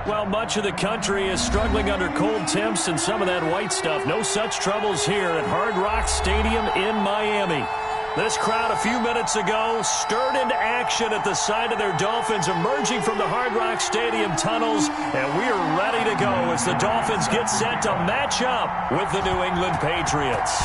Well, much of the country is struggling under cold temps and some of that white stuff. No such troubles here at Hard Rock Stadium in Miami. This crowd a few minutes ago stirred into action at the side of their Dolphins emerging from the Hard Rock Stadium tunnels, and we are ready to go as the Dolphins get set to match up with the New England Patriots.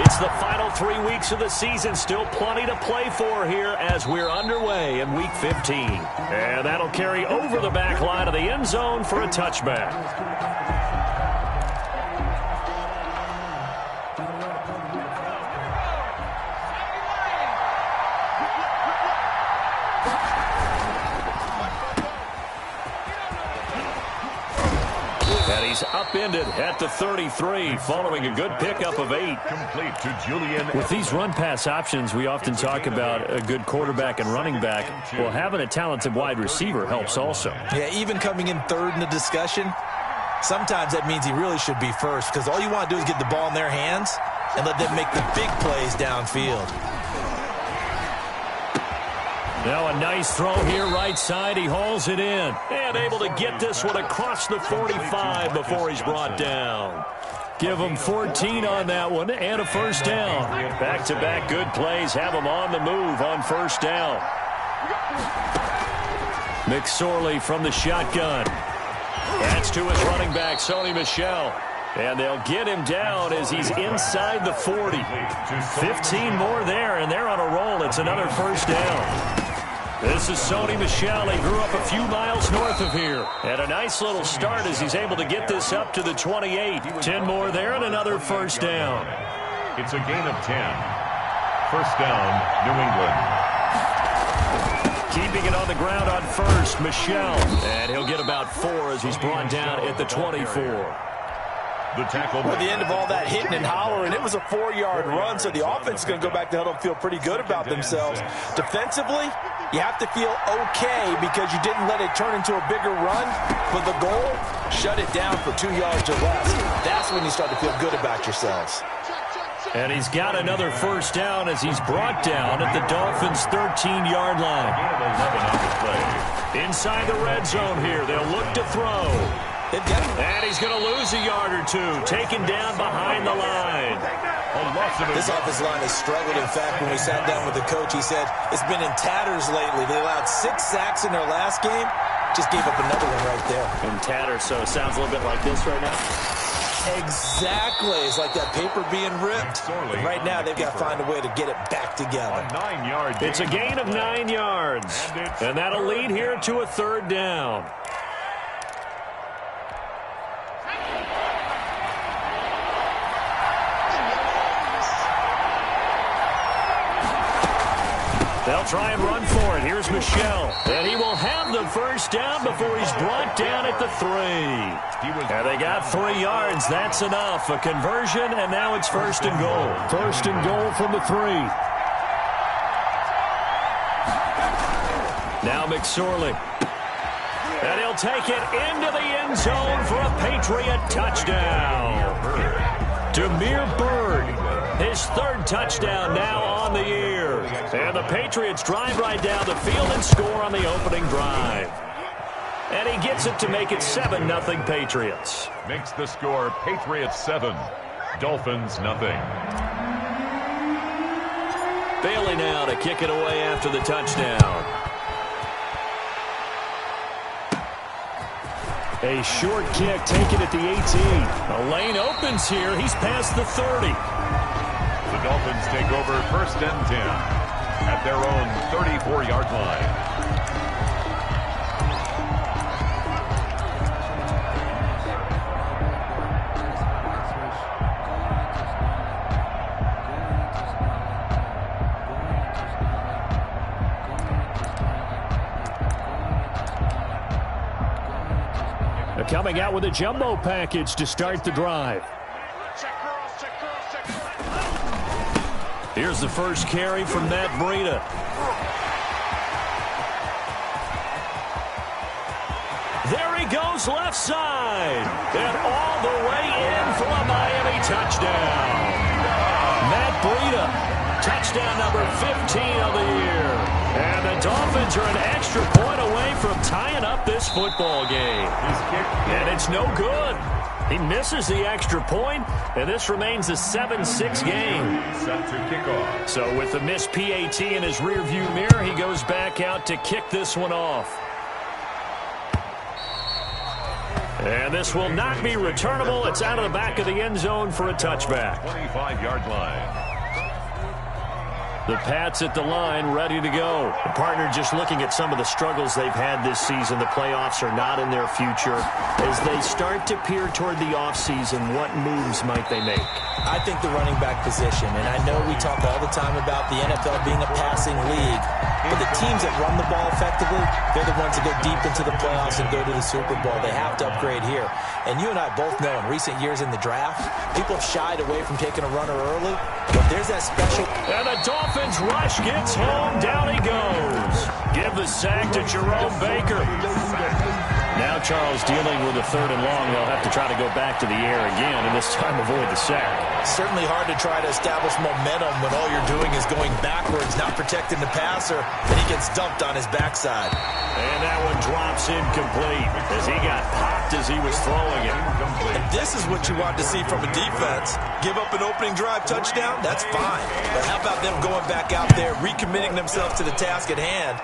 It's the final 3 weeks of the season, still plenty to play for here as we're underway in Week 15. And that'll carry over the back line of the end zone for a touchback. Upended at the 33 following a good pickup of 8. Complete to Julian. With these run-pass options, we often talk about a good quarterback and running back. Well, having a talented wide receiver helps also. Yeah, even coming in third in the discussion, sometimes that means he really should be first because all you want to do is get the ball in their hands and let them make the big plays downfield. Now a nice throw here right side. He hauls it in. And able to get this one across the 45 before he's brought down. Give him 14 on that one and a first down. Back-to-back good plays have him on the move on first down. McSorley from the shotgun. That's to his running back, Sony Michel. And they'll get him down as he's inside the 40. 15 more there, and they're on a roll. It's another first down. This is Sony Michel. He grew up a few miles north of here. And a nice little start as he's able to get this up to the 28. 10 more there and another first down. It's a gain of 10. First down, New England. Keeping it on the ground on first, Michel. And he'll get about 4 as he's brought down at the 24. The tackle. At the end of all that hitting and hollering, it was a 4-yard run, so the offense is going to go back to huddle and feel pretty good about themselves. Defensively, you have to feel okay because you didn't let it turn into a bigger run, but the goal, shut it down for 2 yards or less. That's when you start to feel good about yourselves. And he's got another first down as he's brought down at the Dolphins' 13-yard line. Inside the red zone here, they'll look to throw. And he's going to lose a yard or two, taken down behind the line. This offensive line has struggled. In fact, when we sat down with the coach, he said it's been in tatters lately. They allowed 6 sacks in their last game. Just gave up another one right there. In tatters, so it sounds a little bit like this right now. Exactly. It's like that paper being ripped. And right now, they've got to find a way to get it back together. It's a gain of 9 yards. And that'll lead here to a third down. They'll try and run for it. Here's Michel. And he will have the first down before he's brought down at the 3. And they got 3 yards. That's enough. A conversion, and now it's first and goal. First and goal from the 3. Now McSorley. And he'll take it into the end zone for a Patriot touchdown. Demir Bird. His 3rd touchdown now on the year. And the Patriots drive right down the field and score on the opening drive. And he gets it to make it 7-0 Patriots. Makes the score Patriots 7, Dolphins nothing. Bailey now to kick it away after the touchdown. A short kick taken at the 18. The lane opens here. He's past the 30. The Dolphins take over first and 10 at their own 34-yard line. They're coming out with a jumbo package to start the drive. Here's the first carry from Matt Breida. There he goes left side. And all the way in for a Miami touchdown. Matt Breida, touchdown number 15 of the year. And the Dolphins are an extra point away from tying up this football game. And it's no good. He misses the extra point, and this remains a 7-6 game. Set to kickoff. So with the missed PAT in his rearview mirror, he goes back out to kick this one off. And this will not be returnable. It's out of the back of the end zone for a touchback. 25-yard line. The Pats at the line, ready to go. The partner just looking at some of the struggles they've had this season. The playoffs are not in their future. As they start to peer toward the offseason, what moves might they make? I think the running back position, and I know we talk all the time about the NFL being a passing league, but the teams that run the ball effectively, they're the ones that go deep into the playoffs and go to the Super Bowl. They have to upgrade here. And you and I both know in recent years in the draft, people have shied away from taking a runner early, but there's that special. And the Dolphins rush gets home. Down he goes. Give the sack to Jerome Baker. Now Charles dealing with a 3rd and long. They'll have to try to go back to the air again, and this time avoid the sack. Certainly hard to try to establish momentum when all you're doing is going backwards, not protecting the passer, and he gets dumped on his backside. And that one drops incomplete as he got popped as he was throwing it. And this is what you want to see from a defense. Give up an opening drive touchdown, that's fine. But how about them going back out there, recommitting themselves to the task at hand,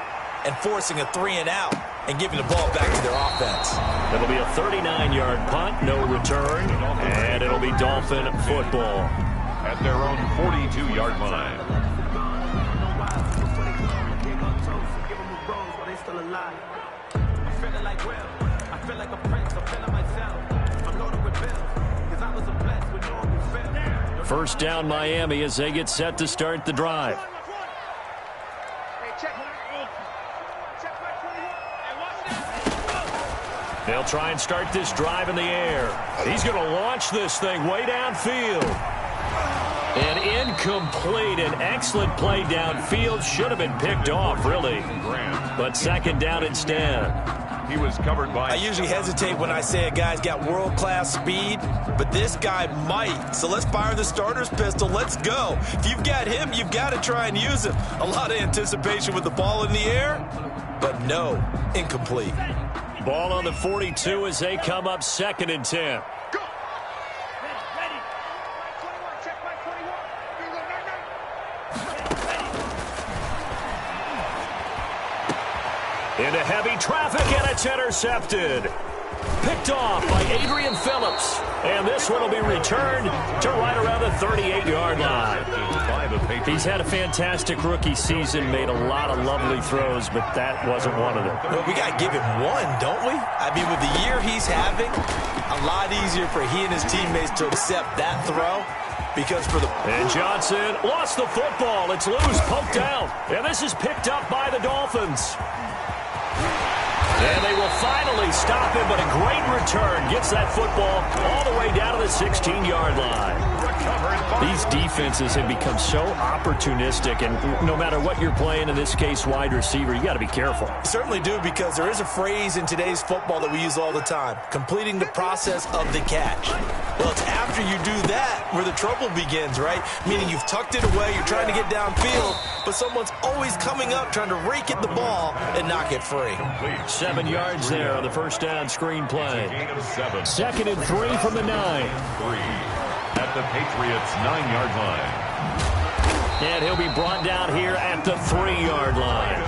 and forcing a 3-and-out and giving the ball back to their offense. It'll be a 39-yard punt, no return, and it'll be Dolphin football. At their own 42-yard line. First down Miami as they get set to start the drive. They'll try and start this drive in the air. He's going to launch this thing way downfield. And incomplete. An excellent play downfield. Should have been picked off, really. But second down instead. He was covered by... I usually hesitate when I say a guy's got world-class speed, but this guy might. So let's fire the starter's pistol. Let's go. If you've got him, you've got to try and use him. A lot of anticipation with the ball in the air, but no, incomplete. Ball on the 42 as they come up 2nd and 10. Into heavy traffic, and it's intercepted. Picked off by Adrian Phillips. And this one will be returned to right around the 38-yard line. He's had a fantastic rookie season, made a lot of lovely throws, but that wasn't one of them. Well, we got to give him one, don't we? I mean, with the year he's having, a lot easier for he and his teammates to accept that throw. Because for the... And Johnson lost the football. It's loose, poked out. And this is picked up by the Dolphins. And they will finally stop him, but a great return gets that football all the way down to the 16-yard line. These defenses have become so opportunistic, and no matter what you're playing, in this case wide receiver, you got to be careful. You certainly do, because there is a phrase in today's football that we use all the time, completing the process of the catch. Well, it's after you do that where the trouble begins, right? Meaning you've tucked it away, you're trying to get downfield, but someone's always coming up trying to rake at the ball and knock it free. 7 yards there on the first down screen play. 2nd and 3 from the 9. At the Patriots' 9-yard line. And he'll be brought down here at the 3-yard line.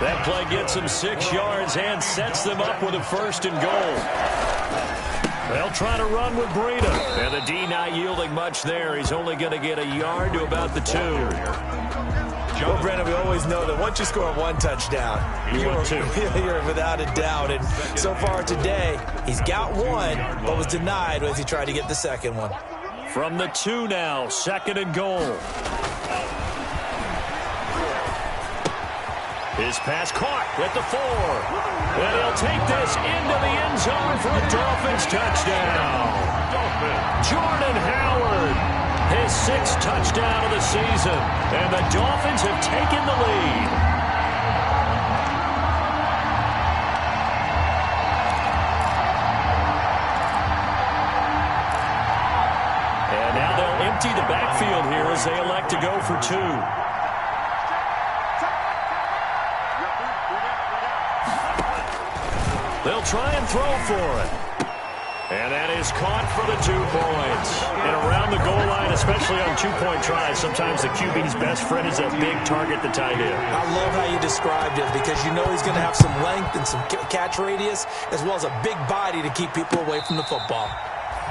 That play gets him 6 yards and sets them up with a 1st and goal. They'll try to run with Breida. And the D not yielding much there. He's only going to get a yard to about the 2. Well, Brandon, we always know that once you score one touchdown, you're without a doubt. And so far today, he's got one, but was denied as he tried to get the second one. From the 2 now, 2nd and goal. His pass caught at the 4. And he'll take this into the end zone for a Dolphins touchdown. Jordan Howard, his 6th touchdown of the season. And the Dolphins have taken the lead. And now they'll empty the backfield here as they elect to go for 2. They'll try and throw for it. And that is caught for the 2 points. And around the goal line, especially on 2-point tries, sometimes the QB's best friend is a big target, the tight end. I love how you described it because you know he's going to have some length and some catch radius as well as a big body to keep people away from the football.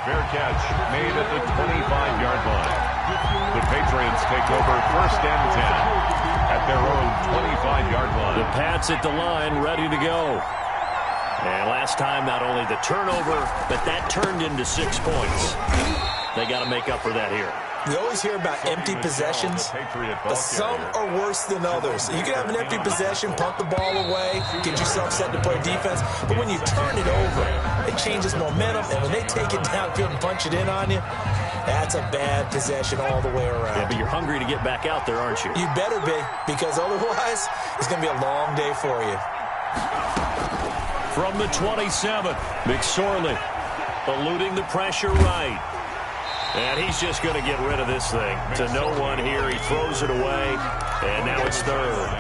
Fair catch made at the 25-yard line. The Patriots take over 1st and 10 at their own 25-yard line. The Pats at the line, ready to go. And last time, not only the turnover, but that turned into 6 points. They got to make up for that here. We always hear about empty possessions, but some are worse than others. You can have an empty possession, punt the ball away, get yourself set to play defense, but when you turn it over, it changes momentum, and when they take it downfield and punch it in on you, that's a bad possession all the way around. Yeah, but you're hungry to get back out there, aren't you? You better be, because otherwise, it's going to be a long day for you. From the 27, McSorley eluding the pressure right. And he's just going to get rid of this thing to no one here. He throws it away, and now it's 3rd.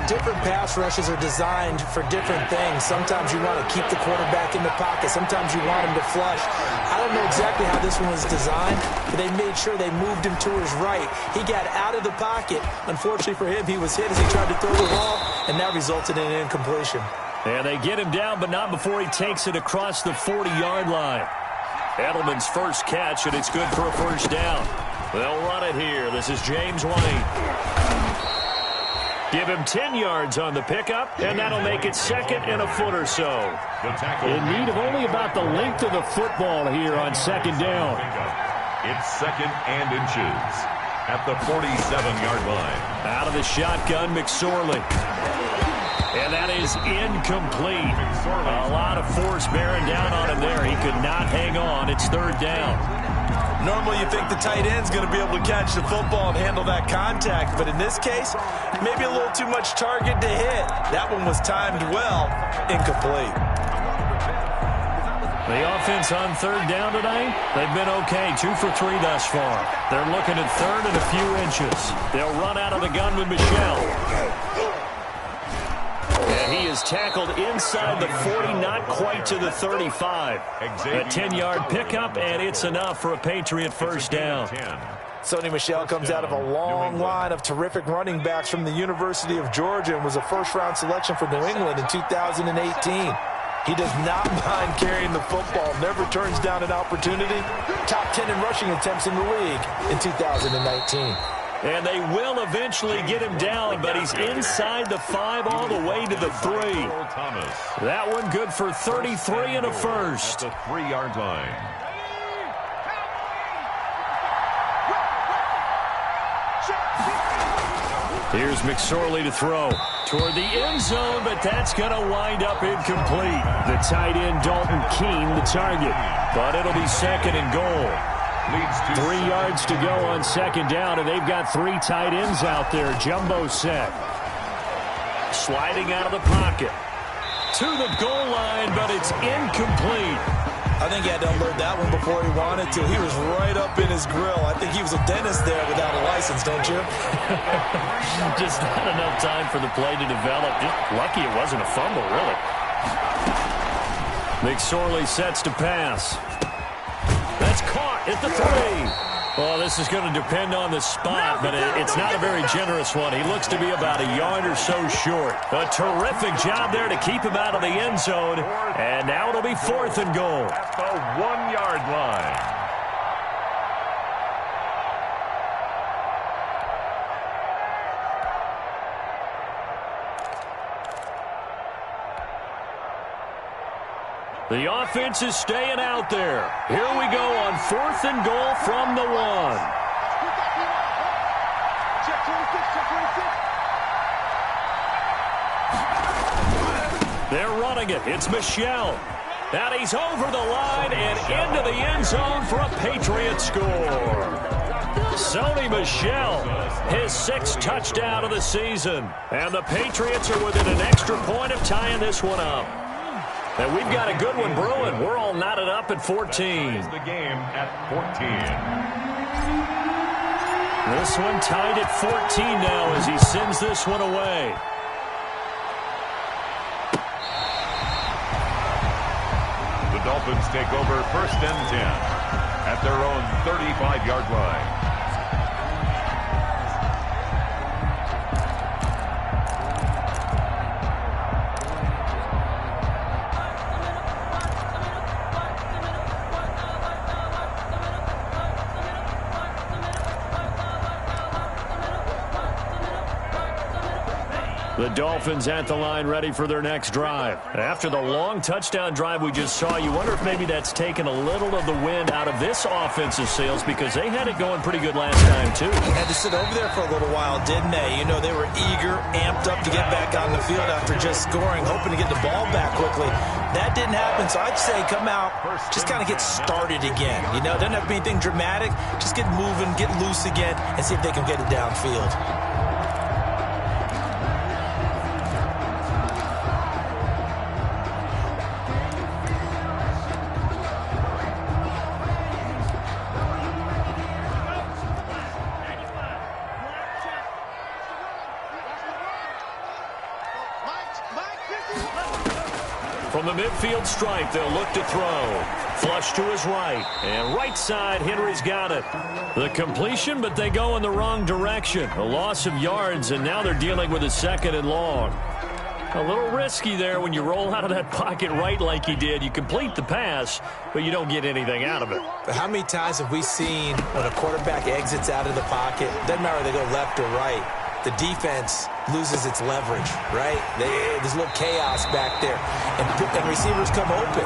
Different pass rushes are designed for different things. Sometimes you want to keep the quarterback in the pocket. Sometimes you want him to flush. I don't know exactly how this one was designed, but they made sure they moved him to his right. He got out of the pocket. Unfortunately for him, he was hit as he tried to throw the ball, and that resulted in an incompletion. And they get him down, but not before he takes it across the 40-yard line. Edelman's first catch, and it's good for a 1st down. They'll run it here. This is James White. Give him 10 yards on the pickup, and that'll make it 2nd and a foot or so. In need of only about the length of the football here on 2nd down. It's 2nd and inches at the 47-yard line. Out of the shotgun, McSorley. And that is incomplete. A lot of force bearing down on him there. He could not hang on. It's 3rd down. Normally you think the tight end's going to be able to catch the football and handle that contact, but in this case, maybe a little too much target to hit. That one was timed well. Incomplete. The offense on 3rd down tonight, they've been okay. 2 for 3 thus far. They're looking at 3rd and a few inches. They'll run out of the gun with Michel. And he is tackled inside the 40, not quite to the 35. A 10-yard pickup, and it's enough for a Patriot 1st down. Sony Michel comes out of a long line of terrific running backs from the University of Georgia and was a 1st-round selection for New England in 2018. He does not mind carrying the football, never turns down an opportunity. Top 10 in rushing attempts in the league in 2019. And they will eventually get him down, but he's inside the 5 all the way to the 3. That one good for 33 and a 1st. The 3-yard line. Here's McSorley to throw toward the end zone, but that's going to wind up incomplete. The tight end, Dalton Keene, the target, but it'll be 2nd and goal. 3 yards to go on 2nd down, and they've got 3 tight ends out there. Jumbo set. Sliding out of the pocket. To the goal line, but it's incomplete. I think he had to unload that one before he wanted to. He was right up in his grill. I think he was a dentist there without a license, don't you? Just not enough time for the play to develop. Just lucky it wasn't a fumble, really. McSorley sets to pass. That's caught at the 3. Well, this is going to depend on the spot, but it's not a very generous one. He looks to be about a yard or so short. A terrific job there to keep him out of the end zone. And now it'll be 4th and goal. At the 1-yard line. The offense is staying out there. Here we go on 4th and goal from the 1. They're running it. It's Michel. And he's over the line and into the end zone for a Patriot score. Sony Michel, his 6th touchdown of the season. And the Patriots are within an extra point of tying this one up. And we've got a good one brewing. We're all knotted up at 14. The game at 14. This one tied at 14 now as he sends this one away. Dolphins take over 1st and 10 at their own 35-yard line. The Dolphins at the line ready for their next drive. After the long touchdown drive we just saw, you wonder if maybe that's taken a little of the wind out of this offensive sails because they had it going pretty good last time, too. Had to sit over there for a little while, didn't they? You know, they were eager, amped up to get back on the field after just scoring, hoping to get the ball back quickly. That didn't happen, so I'd say come out, just kind of get started again. You know, doesn't have to be anything dramatic. Just get moving, get loose again, and see if they can get it downfield. From the midfield stripe, they'll look to throw. Flush to his right. And right side, Henry's got it. The completion, but they go in the wrong direction. A loss of yards, and now they're dealing with a 2nd and long. A little risky there when you roll out of that pocket right like he did. You complete the pass, but you don't get anything out of it. But how many times have we seen when a quarterback exits out of the pocket, doesn't matter whether they go left or right, the defense loses its leverage, right? There's a little chaos back there. And receivers come open.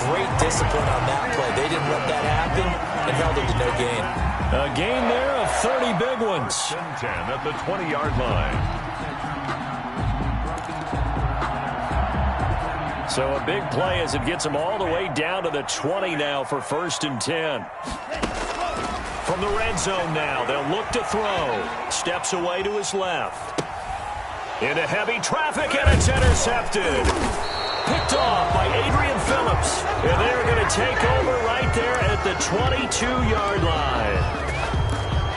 Great discipline on that play. They didn't let that happen and held it to no gain. A gain there of 30 big ones. 10 at the 20-yard line. So a big play as it gets them all the way down to the 20 now for 1st and 10. From the red zone now, they'll look to throw. Steps away to his left. Into heavy traffic, and it's intercepted. Picked off by Adrian Phillips. And they're going to take over right there at the 22-yard line.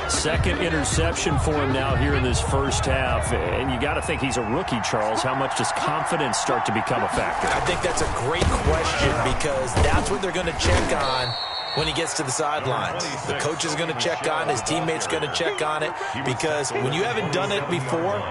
2nd interception for him now here in this first half. And you got to think he's a rookie, Charles. How much does confidence start to become a factor? I think that's a great question because that's what they're going to check on when he gets to the sidelines. The coach is going to check on it. His teammates going to check on it because when you haven't done it before,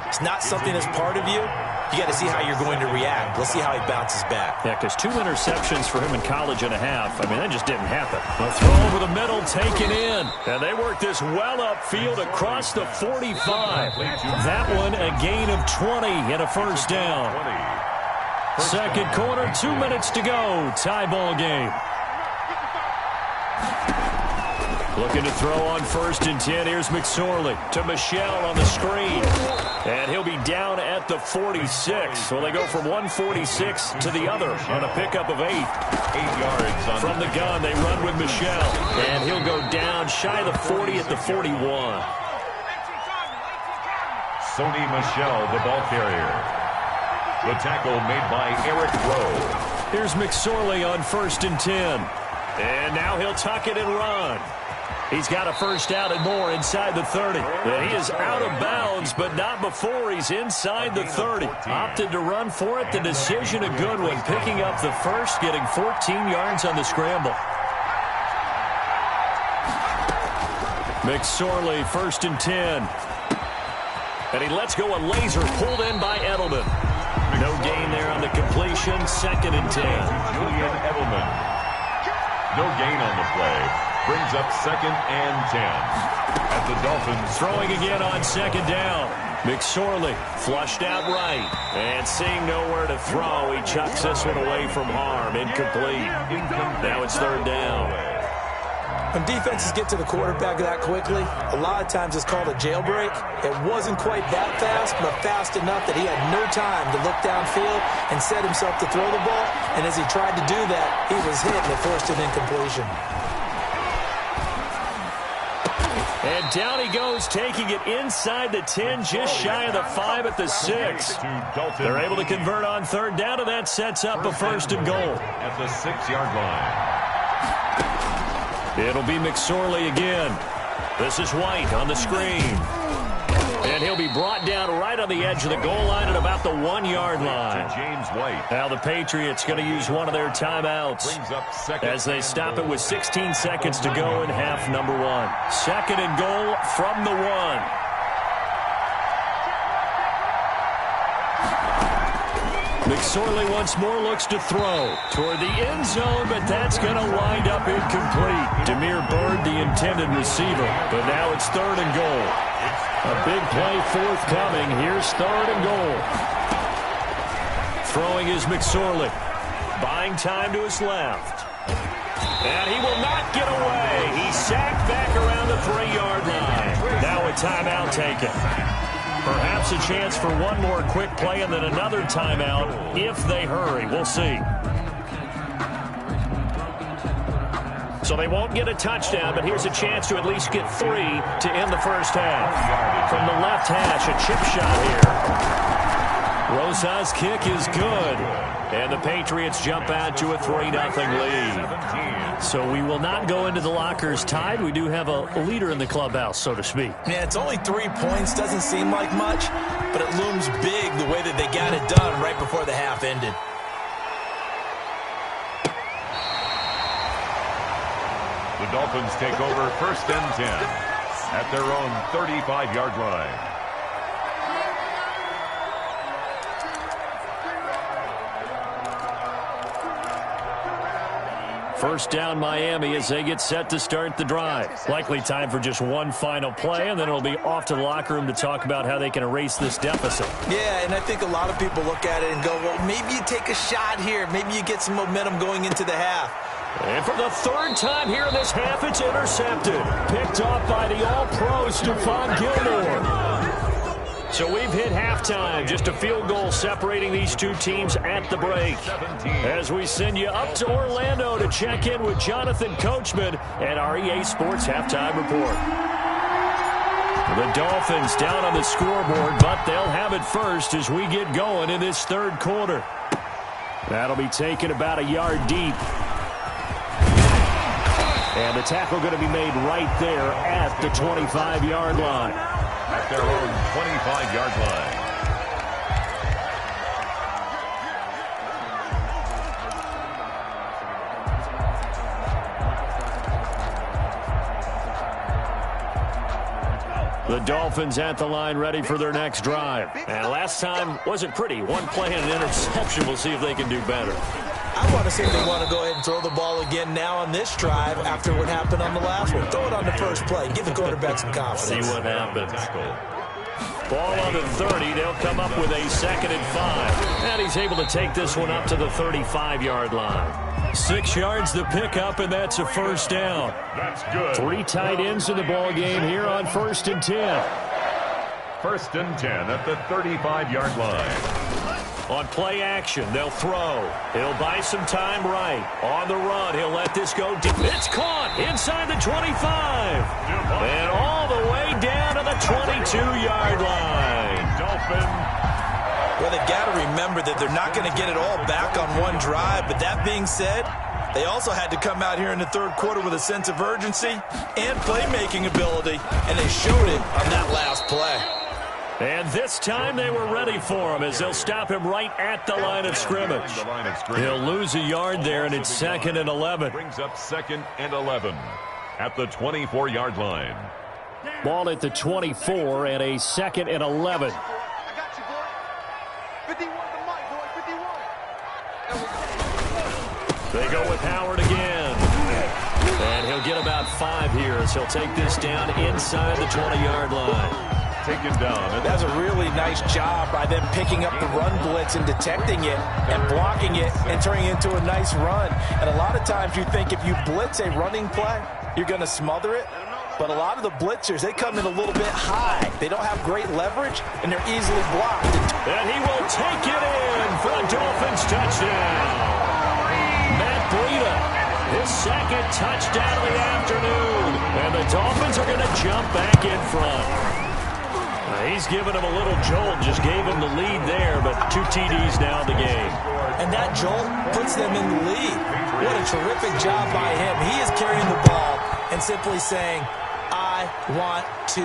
it's not something that's part of you. You got to see how you're going to react. Let's see how he bounces back. Yeah, because 2 interceptions for him in college and a half. I mean, that just didn't happen. A throw over the middle, taken in. And they work this well upfield across the 45. That one a gain of 20 and a 1st down. 2nd quarter, 2 minutes to go. Tie ball game. Looking to throw on 1st and 10. Here's McSorley to Michelle on the screen. And he'll be down at the 46. Well, they go from 146 to the other on a pickup of 8. 8 yards from the gun. They run with Michelle. And he'll go down shy of the 40 at the 41. Sony Michelle, the ball carrier. The tackle made by Eric Rowe. Here's McSorley on 1st and 10. And now he'll tuck it and run. He's got a 1st down and more inside the 30. And he is out of bounds, but not before he's inside the 30. Opted to run for it. The decision a good one. Picking up the 1st, getting 14 yards on the scramble. McSorley, 1st and 10. And he lets go a laser pulled in by Edelman. No gain there on the completion. 2nd and 10. Julian Edelman. No gain on the play. Brings up 2nd and 10. At the Dolphins. Throwing again on 2nd down. McSorley flushed out right. And seeing nowhere to throw, he chucks this one away from harm. Incomplete. Now it's 3rd down. When defenses get to the quarterback that quickly, a lot of times it's called a jailbreak. It wasn't quite that fast, but fast enough that he had no time to look downfield and set himself to throw the ball. And as he tried to do that, he was hit and it forced an incompletion. And down he goes, taking it inside the 10, just shy of the 5 at the 6. They're able to convert on 3rd down, and that sets up a 1st and goal. At the 6-yard line. It'll be McSorley again. This is White on the screen. And he'll be brought down right on the edge of the goal line at about the 1-yard line. James White. Now the Patriots going to use one of their timeouts as they stop it with 16 seconds to go in half number 1. 2nd and goal from the 1. McSorley once more looks to throw toward the end zone, but that's going to wind up incomplete. Demir Bird, the intended receiver, but now it's 3rd and goal. A big play forthcoming. Here's 3rd and goal. Throwing is McSorley. Buying time to his left. And he will not get away. He's sacked back around the 3-yard line. Now a timeout taken. Perhaps a chance for one more quick play and then another timeout if they hurry. We'll see. So they won't get a touchdown, but here's a chance to at least get 3 to end the first half. From the left hash, a chip shot here. Rosa's kick is good. And the Patriots jump out to a 3-0 lead. So we will not go into the lockers tied. We do have a leader in the clubhouse, so to speak. Yeah, it's only 3 points. Doesn't seem like much, but it looms big the way that they got it done right before the half ended. The Dolphins take over 1st and 10 at their own 35-yard line. First down Miami as they get set to start the drive. Likely time for just one final play, and then it'll be off to the locker room to talk about how they can erase this deficit. Yeah, and I think a lot of people look at it and go, well, maybe you take a shot here. Maybe you get some momentum going into the half. And for the 3rd time here in this half, it's intercepted. Picked off by the all-pro Stephon Gilmore. So we've hit halftime. Just a field goal separating these two teams at the break. As we send you up to Orlando to check in with Jonathan Coachman and our EA Sports Halftime Report. The Dolphins down on the scoreboard, but they'll have it first as we get going in this 3rd quarter. That'll be taken about a yard deep. And the tackle going to be made right there at the 25-yard line. At their own 25-yard line. The Dolphins at the line ready for their next drive. And last time wasn't pretty. One play and an interception. We'll see if they can do better. I want to see if they want to go ahead and throw the ball again now on this drive after what happened on the last one. Throw it on the first play. Give the quarterback some confidence. See what happens. Ball on the 30. They'll come up with a 2nd and 5. And he's able to take this one up to the 35-yard line. 6 yards the pickup, and that's a first down. That's good. 3 tight ends in the ball game here on 1st and 10. 1st and 10 at the 35-yard line. On play action, they'll throw. He'll buy some time right. On the run, he'll let this go deep. It's caught inside the 25. And all the way down to the 22-yard line. Well, they've got to remember that they're not going to get it all back on one drive. But that being said, they also had to come out here in the 3rd quarter with a sense of urgency and playmaking ability. And they showed it on that last play. And this time they were ready for him as they'll stop him right at the line of scrimmage. He'll lose a yard there, and it's 2nd and 11. Brings up 2nd and 11 at the 24-yard line. Ball at the 24 and a 2nd and 11. They go with Howard again. And he'll get about 5 here as he'll take this down inside the 20-yard line. Taken down. That's a really nice job by them picking up the run blitz and detecting it and blocking it and turning it into a nice run. And a lot of times you think if you blitz a running play, you're going to smother it. But a lot of the blitzers, they come in a little bit high. They don't have great leverage, and they're easily blocked. And he will take it in for a Dolphins touchdown. Matt Breida, his 2nd touchdown of the afternoon. And the Dolphins are going to jump back in front. He's given him a little jolt, just gave him the lead there, but 2 TDs now in the game. And that jolt puts them in the lead. What a terrific job by him. He is carrying the ball and simply saying, I I want to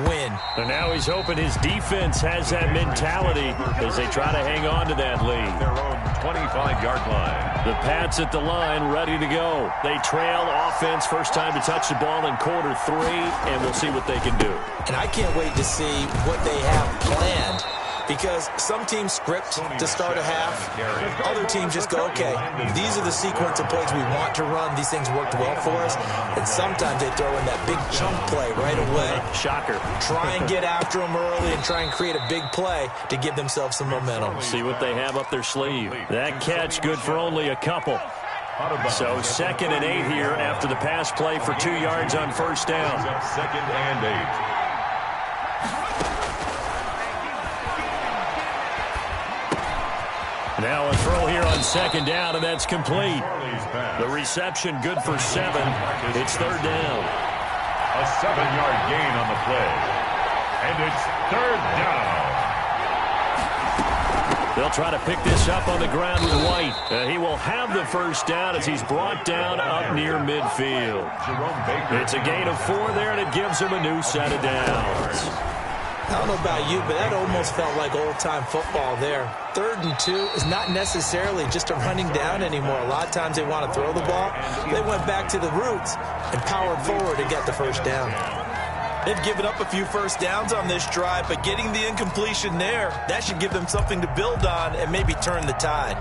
win. And now he's hoping his defense has that mentality as they try to hang on to that lead. Their own 25-yard line. The Pats at the line, ready to go. They trail offense, first time to touch the ball in quarter 3, and we'll see what they can do. And I can't wait to see what they have planned, because some teams script to start a half. Other teams just go, okay, these are the sequence of plays we want to run. These things worked well for us. And sometimes they throw in that big chunk play right away. Shocker. Try and get after them early and try and create a big play to give themselves some momentum. See what they have up their sleeve. That catch good for only a couple. So 2nd and 8 here after the pass play for 2 yards on first down. 2nd and 8. Now a throw here on 2nd down, and that's complete. The reception good for 7. It's 3rd down. A 7-yard gain on the play. And it's 3rd down. They'll try to pick this up on the ground with White. He will have the first down as he's brought down up near midfield. It's a gain of 4 there, and it gives him a new set of downs. I don't know about you, but that almost felt like old-time football there. 3rd and 2 is not necessarily just a running down anymore. A lot of times they want to throw the ball. They went back to the roots and powered forward to get the first down. They've given up a few first downs on this drive, but getting the incompletion there, that should give them something to build on and maybe turn the tide.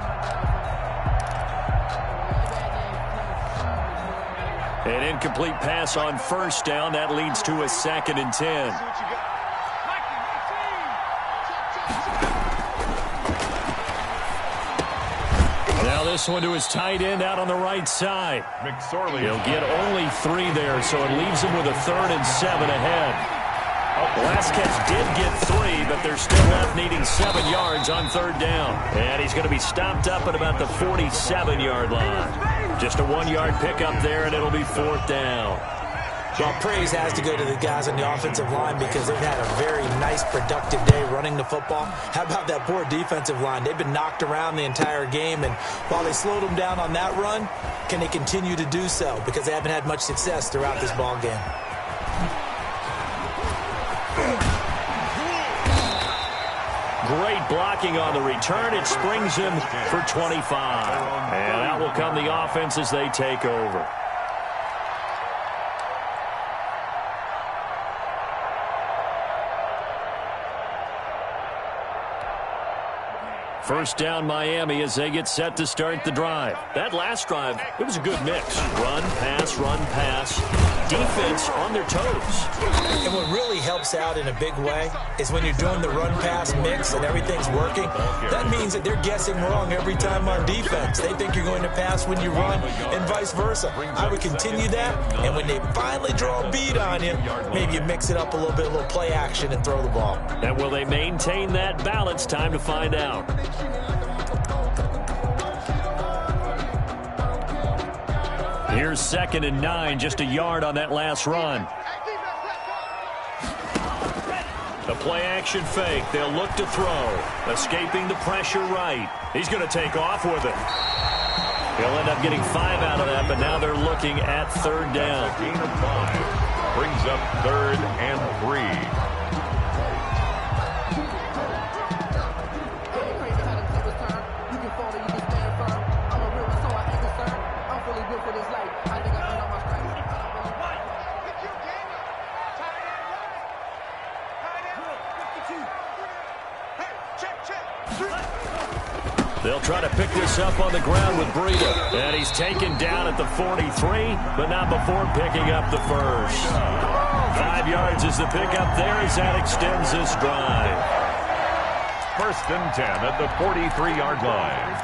An incomplete pass on first down. That leads to a 2nd and 10. Now this one to his tight end out on the right side. He'll get only 3 there, so it leaves him with a 3rd and 7 ahead. The last catch did get 3, but they're still left needing 7 yards on 3rd down. And he's going to be stopped up at about the 47-yard line. Just a 1-yard pickup there, and it'll be 4th down. Well, praise has to go to the guys on the offensive line because they've had a very nice, productive day running the football. How about that poor defensive line? They've been knocked around the entire game, and while they slowed them down on that run, can they continue to do so? Because they haven't had much success throughout this ball game. Great blocking on the return. It springs him for 25. And out will come the offense as they take over. First down Miami as they get set to start the drive. That last drive, it was a good mix. Run, pass. Defense on their toes. And what really helps out in a big way is when you're doing the run-pass mix and everything's working, that means that they're guessing wrong every time on defense. They think you're going to pass when you run and vice versa. I would continue that, and when they finally draw a beat on you, maybe you mix it up a little bit, a little play action and throw the ball. And will they maintain that balance? Time to find out. Here's 2nd and 9, just a yard on that last run. The play-action fake. They'll look to throw. Escaping the pressure right. He's going to take off with it. He'll end up getting 5 out of that, but now they're looking at 3rd down. Gain of 5. Brings up 3rd and 3. They'll try to pick this up on the ground with Breida. And he's taken down at the 43, but not before picking up the first. 5 yards is the pickup there as that extends this drive. 1st and 10 at the 43-yard line.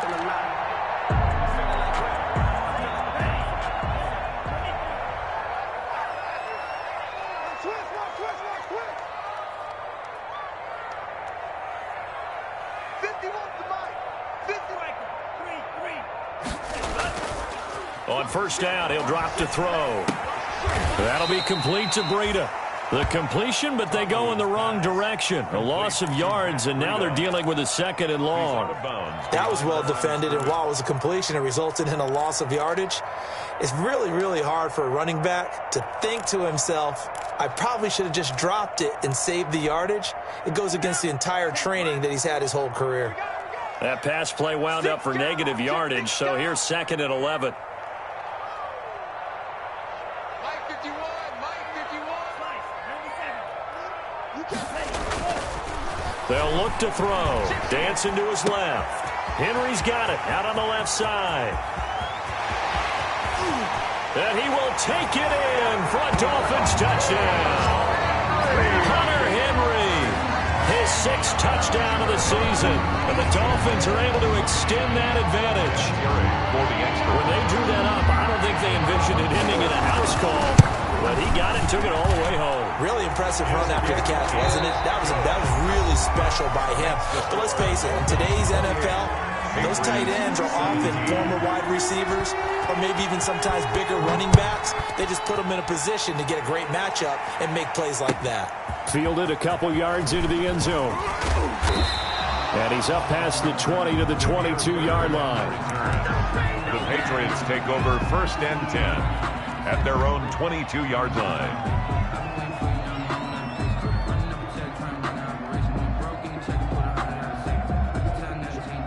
On first down, he'll drop to throw. That'll be complete to Breida. The completion, but they go in the wrong direction. A loss of yards, and now they're dealing with a 2nd and long. That was well defended, and while it was a completion, it resulted in a loss of yardage. It's really, really hard for a running back to think to himself, I probably should have just dropped it and saved the yardage. It goes against the entire training that he's had his whole career. That pass play wound up for negative yardage, so here's 2nd and 11. They'll look to throw. Dancing to his left. Henry's got it out on the left side. And he will take it in for a Dolphins touchdown. Hunter Henry, his 6th touchdown of the season. And the Dolphins are able to extend that advantage. When they drew that up, I don't think they envisioned it ending in a house call. But he got it and took it all the way home. Really impressive run after the catch, wasn't it? That was really special by him. But let's face it, in today's NFL, those tight ends are often former wide receivers or maybe even sometimes bigger running backs. They just put them in a position to get a great matchup and make plays like that. Fielded a couple yards into the end zone. And he's up past the 20 to the 22-yard line. The Patriots take over 1st and 10. At their own 22-yard line.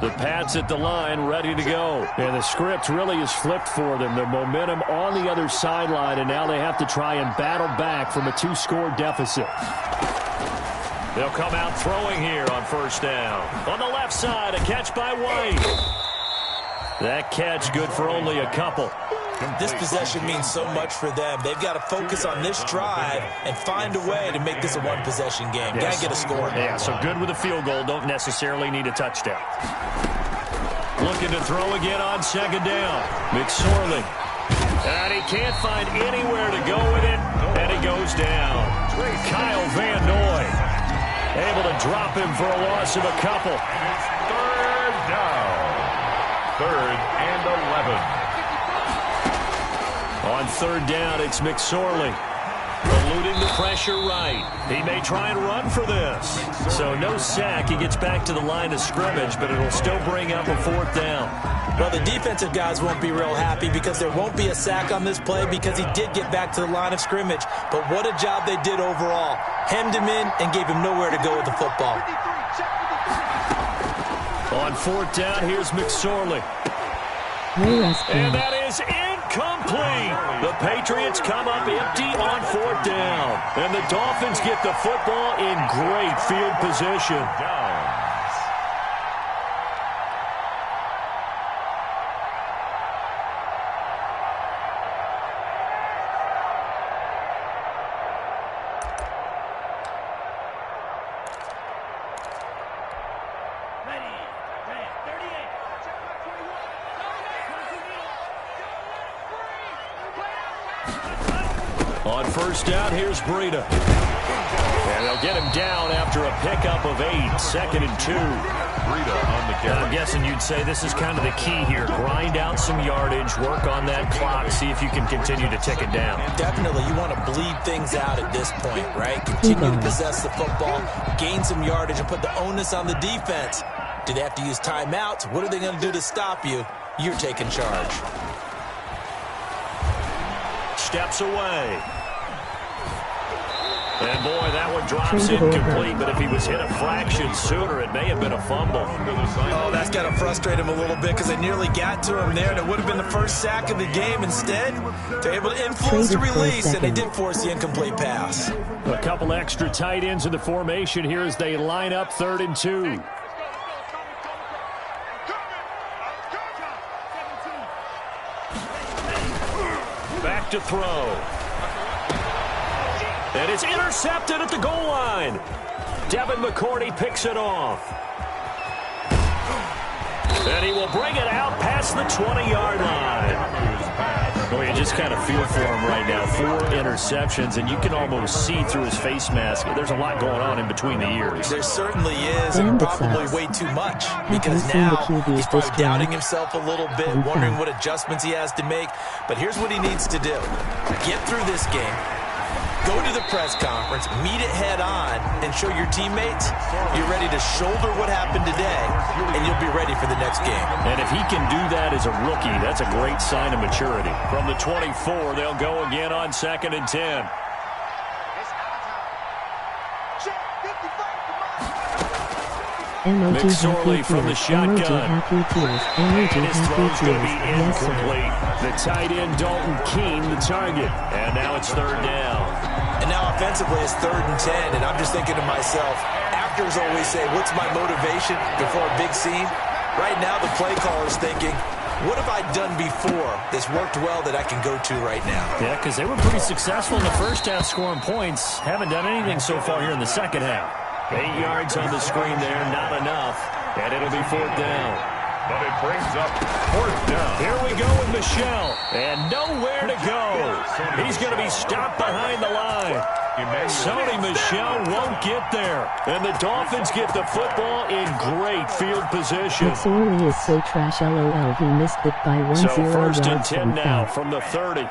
The Pats at the line, ready to go. And the script really is flipped for them. Their momentum on the other sideline, and now they have to try and battle back from a 2-score deficit. They'll come out throwing here on 1st down. On the left side, a catch by White. That catch good for only a couple. This possession means so much for them. They've got to focus on this drive and find a way to make this a one-possession game. Yes. Got to get a score. Yeah, so good with a field goal. Don't necessarily need a touchdown. Looking to throw again on 2nd down. McSorley. And he can't find anywhere to go with it, and he goes down. Kyle Van Noy able to drop him for a loss of a couple. 3rd down. 3rd and 11. On 3rd down, it's McSorley. Eluding the pressure right. He may try and run for this. So no sack. He gets back to the line of scrimmage, but it'll still bring up a 4th down. Well, the defensive guys won't be real happy because there won't be a sack on this play because he did get back to the line of scrimmage. But what a job they did overall. Hemmed him in and gave him nowhere to go with the football. On 4th down, here's McSorley. And that is incomplete. The Patriots come up empty on 4th down. And the Dolphins get the football in great field position. On 1st down, here's Breida. And they'll get him down after a pickup of 8, 2nd and 2. Breida on the carry. I'm guessing you'd say this is kind of the key here. Grind out some yardage, work on that clock, see if you can continue to tick it down. Definitely, you want to bleed things out at this point, right? Continue to possess the football, gain some yardage, and put the onus on the defense. Do they have to use timeouts? What are they going to do to stop you? You're taking charge. Steps away. And boy, that one drops incomplete, but if he was hit a fraction sooner, it may have been a fumble. Oh, that's got to frustrate him a little bit because they nearly got to him there, and it would have been the first sack of the game. Instead, they're able to influence the release, and they did force the incomplete pass. A couple extra tight ends in the formation here as they line up 3rd and 2. Back to throw. And it's intercepted at the goal line. Devin McCourty picks it off. And he will bring it out past the 20-yard line. Well, you just kind of feel for him right now. 4 interceptions, and you can almost see through his face mask. There's a lot going on in between the ears. There certainly is, and probably way too much. Because now he's probably doubting himself a little bit, wondering what adjustments he has to make. But here's what he needs to do. Get through this game. Go to the press conference, meet it head on, and show your teammates you're ready to shoulder what happened today, and you'll be ready for the next game. And if he can do that as a rookie, that's a great sign of maturity. From the 24, they'll go again on 2nd and 10. McSorley from the shotgun. And his throw's going to be incomplete. The tight end, Dalton Keene, the target. And now it's 3rd down. And now offensively, it's 3rd and 10. And I'm just thinking to myself, actors always say, what's my motivation before a big scene? Right now, the play caller's thinking, what have I done before that's worked well that I can go to right now? Yeah, because they were pretty successful in the first half scoring points. Haven't done anything so far here in the second half. 8 yards on the screen there, not enough. And it'll be 4th down. But it brings up 4th down. Here we go with Michel. And nowhere to go. He's going to be stopped behind the line. Sony Michel won't get there. And the Dolphins get the football in great field position. McSorley is so trash, LOL. He missed it by 1-0. So 1st and 10 now from the 30.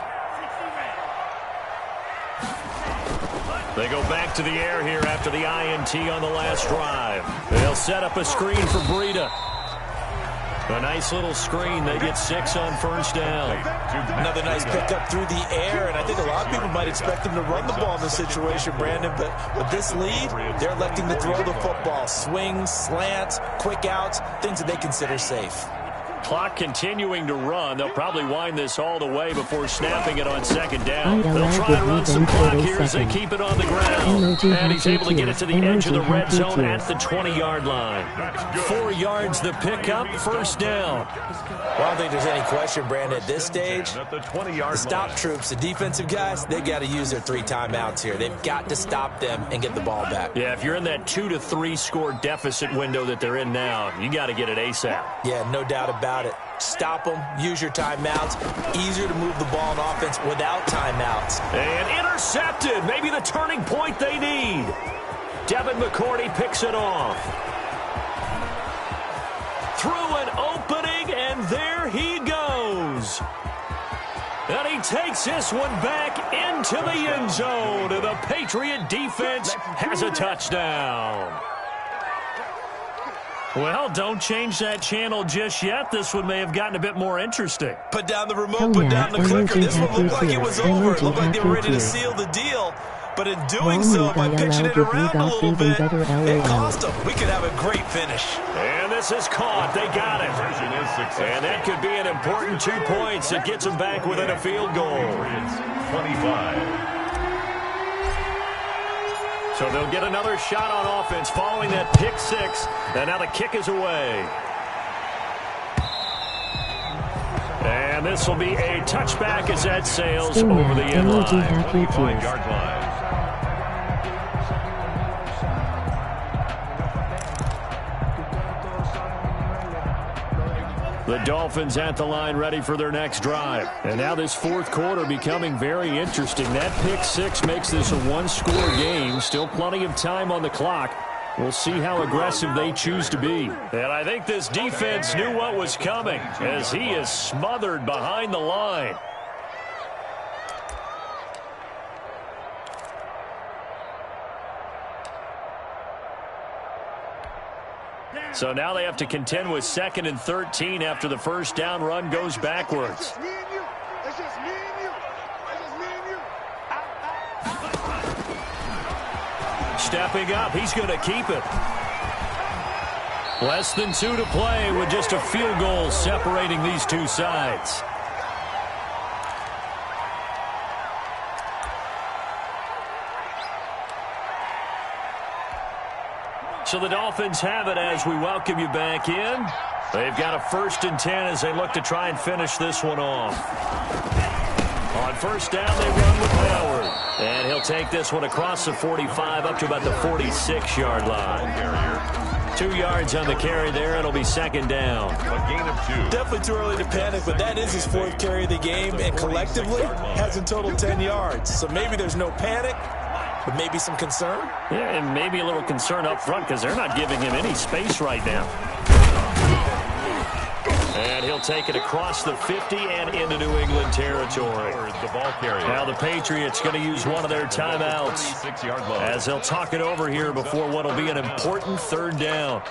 They go back to the air here after the INT on the last drive. They'll set up a screen for Breida. A nice little screen. They get 6 on 1st down. Another nice pickup through the air, and I think a lot of people might expect them to run the ball in this situation, Brandon, but with this lead, they're electing to throw the football. Swings, slants, quick outs, things that they consider safe. Clock continuing to run. They'll probably wind this all the way before snapping it on 2nd down. They'll try to run some clock here as they keep it on the ground. And he's able to get it to the edge of the red zone at the 20-yard line. 4 yards the pickup, 1st down. Well, I don't think there's any question, Brandon, at this stage, the stop troops, the defensive guys, they got to use their 3 timeouts here. They've got to stop them and get the ball back. Yeah, if you're in that 2 to 3 score deficit window that they're in now, you got to get it ASAP. Yeah, no doubt about it. Stop them, use your timeouts. Easier to move the ball on offense without timeouts. And intercepted. Maybe the turning point they need. Devin McCourty picks it off. Through an opening, and there he goes. And he takes this one back into the end zone. And the Patriot defense has a touchdown. Well, don't change that channel just yet. This one may have gotten a bit more interesting. Put down the remote, put down the clicker. This one looked like it was over. It looked like they were ready to seal the deal. But in doing so, by pitching it around a little bit, it cost them. We could have a great finish. And this is caught. They got it. And that could be an important 2 points. It gets them back within a field goal. 25. So they'll get another shot on offense following that pick 6. And now the kick is away. And this will be a touchback as that sails over the end line. 25-yard line. The Dolphins at the line ready for their next drive. And now this 4th quarter becoming very interesting. That pick 6 makes this a 1-score game. Still plenty of time on the clock. We'll see how aggressive they choose to be. And I think this defense knew what was coming as he is smothered behind the line. So now they have to contend with 2nd and 13 after the 1st down run goes backwards. Stepping up, he's going to keep it. Less than 2 to play with just a field goal separating these two sides. So the Dolphins have it as we welcome you back in. They've got a 1st and 10 as they look to try and finish this one off. On 1st down, they run with Howard. And he'll take this one across the 45 up to about the 46-yard line. 2 yards on the carry there. It'll be 2nd down. A gain of 2. Definitely too early to panic, but that is his 4th carry of the game, and collectively has in total 10 yards. So maybe there's no panic, but maybe some concern. Yeah, and maybe a little concern up front because they're not giving him any space right now. And he'll take it across the 50 and into New England territory. The ball carrier. Now the Patriots going to use one of their timeouts as they'll talk it over here before what will be an important third down.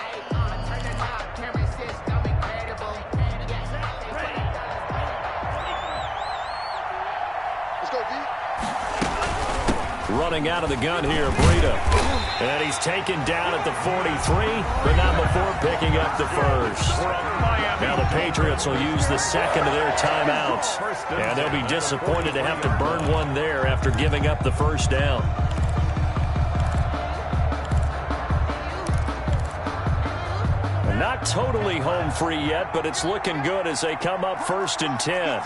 Running out of the gun here, Breida. And he's taken down at the 43, but not before picking up the first. Now the Patriots will use the second of their timeouts. And they'll be disappointed to have to burn one there after giving up the first down. Not totally home free yet, but it's looking good as they come up 1st and 10.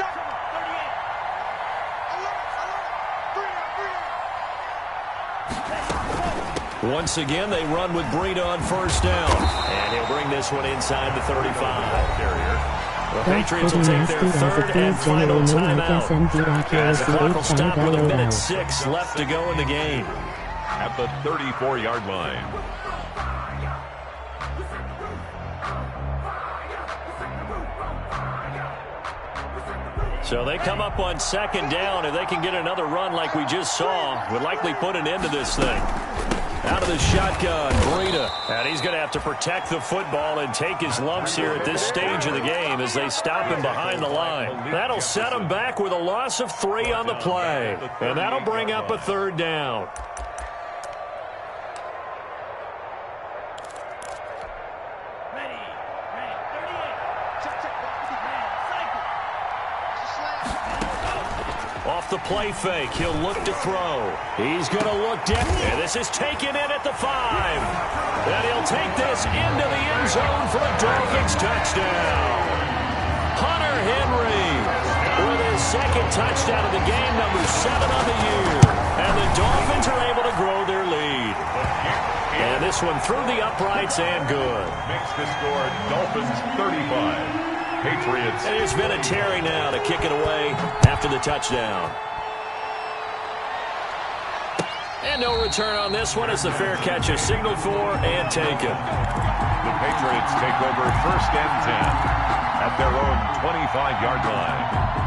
Once again, they run with Breida on 1st down. And he'll bring this one inside the 35. The Patriots will take their third and final timeout. As the clock will stop with 1:06 left to go in the game. At the 34-yard line. So they come up on 2nd down. If they can get another run like we just saw, would likely put an end to this thing. Out of the shotgun, Breida. And he's going to have to protect the football and take his lumps here at this stage of the game as they stop him behind the line. That'll set him back with a loss of 3 on the play. And that'll bring up a 3rd down. Off the play fake, he'll look to throw. He's going to look down, and this is taken in at the 5. And he'll take this into the end zone for a Dolphins touchdown. Hunter Henry with his 2nd touchdown of the game, number 7 on the year. And the Dolphins are able to grow their lead. And this one through the uprights and good. Makes the score Dolphins 35. Patriots. And it's been a Terry now to kick it away after the touchdown. And no return on this one as the fair catch is signaled for and taken. The Patriots take over 1st and 10 at their own 25-yard line.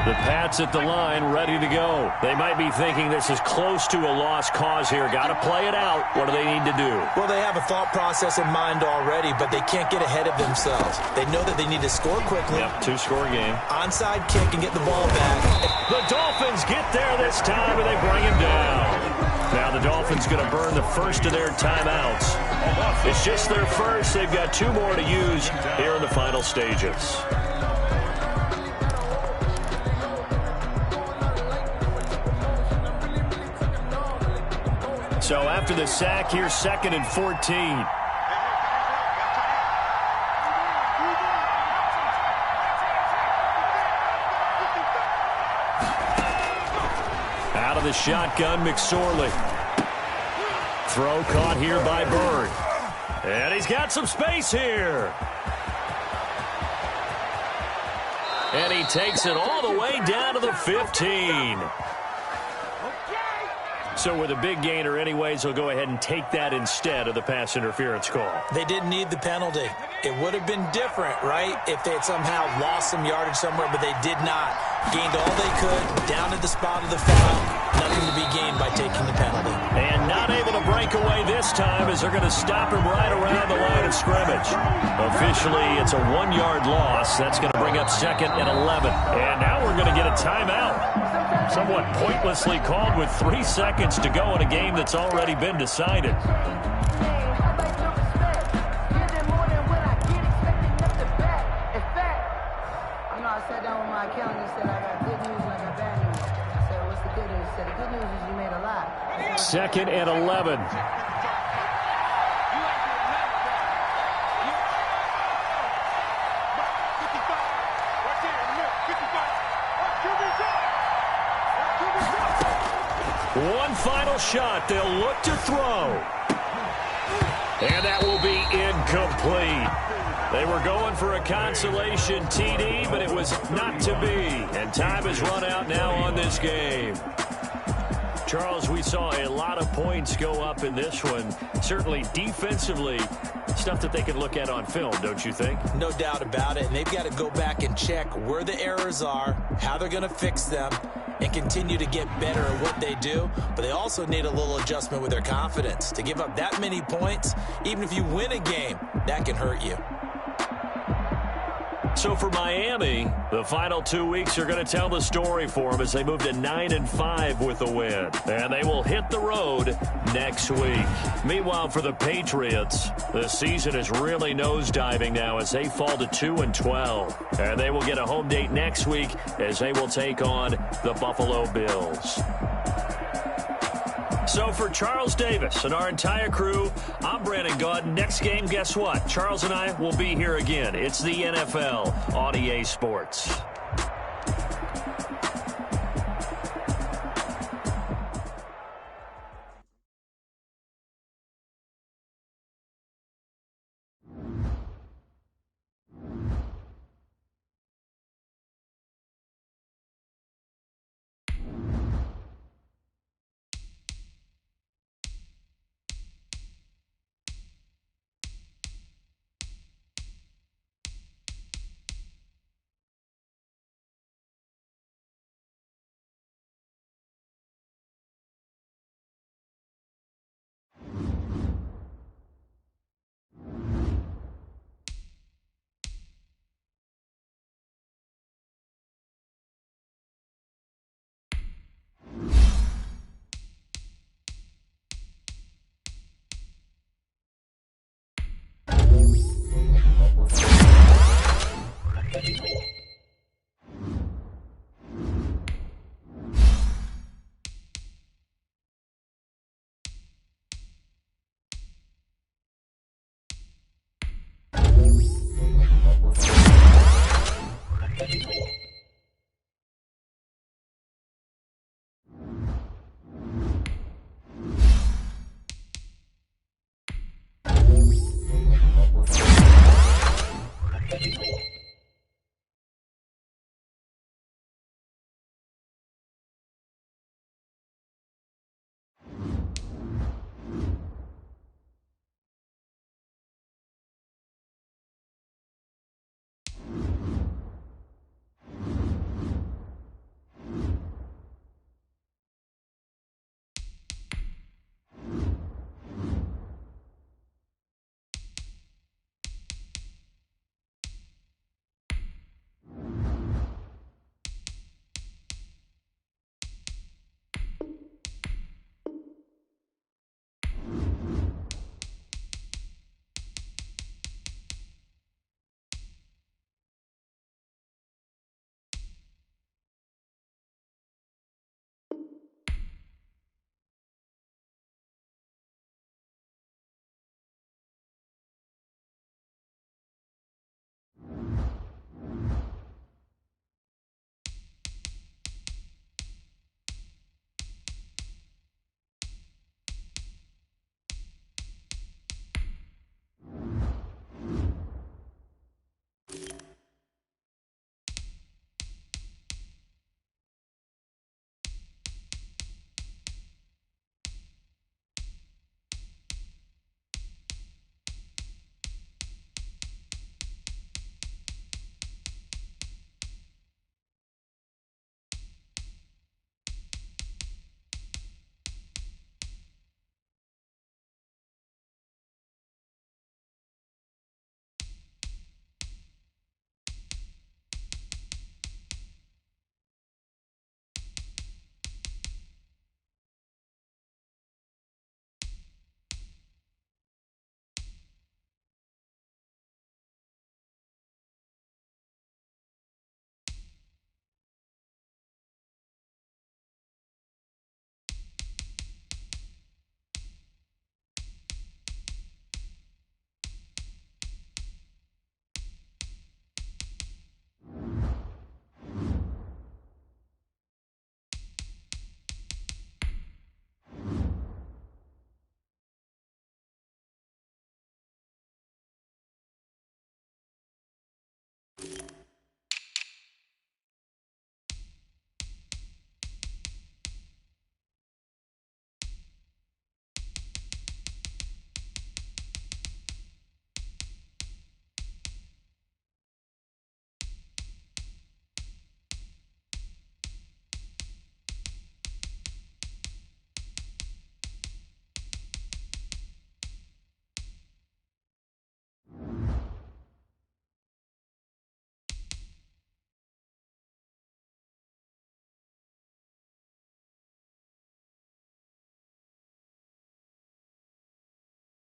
The Pats at the line, ready to go. They might be thinking this is close to a lost cause here. Got to play it out. What do they need to do? Well, they have a thought process in mind already, but they can't get ahead of themselves. They know that they need to score quickly. Yep, 2-score game. Onside kick and get the ball back. The Dolphins get there this time, and they bring him down. Now the Dolphins going to burn the first of their timeouts. It's just their first. They've got 2 more to use here in the final stages. So after the sack, here's 2nd and 14. Out of the shotgun, McSorley. Throw caught here by Bird. And he's got some space here. And he takes it all the way down to the 15. So with a big gainer anyways, he'll go ahead and take that instead of the pass interference call. They didn't need the penalty. It would have been different, right, if they had somehow lost some yardage somewhere, but they did not. Gained all they could, down at the spot of the foul. Nothing to be gained by taking the penalty. And not able to break away this time as they're going to stop him right around the line of scrimmage. Officially, it's a 1-yard loss. That's going to bring up 2nd and 11. And now we're going to get a timeout. Somewhat pointlessly called with 3 seconds to go in a game that's already been decided. Second and 11. One final shot. They'll look to throw. And that will be incomplete. They were going for a consolation TD, but it was not to be. And time has run out now on this game. Charles, we saw a lot of points go up in this one. Certainly defensively, stuff that they can look at on film, don't you think? No doubt about it. And they've got to go back and check where the errors are, how they're going to fix them, and continue to get better at what they do. But they also need a little adjustment with their confidence. To give up that many points, even if you win a game, that can hurt you. So for Miami, the final 2 weeks are going to tell the story for them as they move to 9-5 with a win. And they will hit the road next week. Meanwhile, for the Patriots, the season is really nosediving now as they fall to 2-12. And they will get a home date next week as they will take on the Buffalo Bills. So for Charles Davis and our entire crew, I'm Brandon Gaud. Next game, guess what? Charles and I will be here again. It's the NFL on EA Sports.